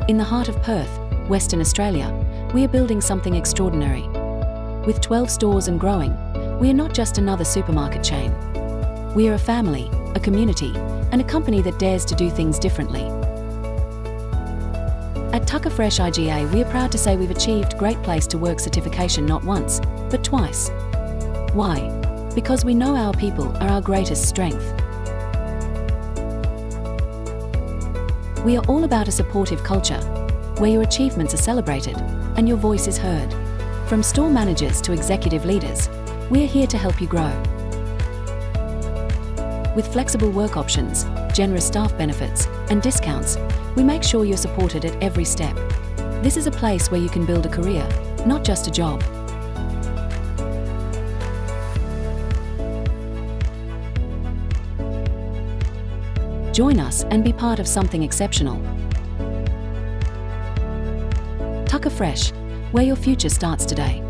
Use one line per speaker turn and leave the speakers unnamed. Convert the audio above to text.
In the heart of Perth, Western Australia, we are building something extraordinary. With 12 stores and growing, we are not just another supermarket chain. We are a family, a community, and a company that dares to do things differently. At Tucker Fresh IGA, we are proud to say we've achieved Great Place to Work certification not once, but twice. Why? Because we know our people are our greatest strength. We are all about a supportive culture, where your achievements are celebrated and your voice is heard. From store managers to executive leaders, we are here to help you grow. With flexible work options, generous staff benefits, and discounts, we make sure you're supported at every step. This is a place where you can build a career, not just a job. Join us and be part of something exceptional. Tucker Fresh, where your future starts today.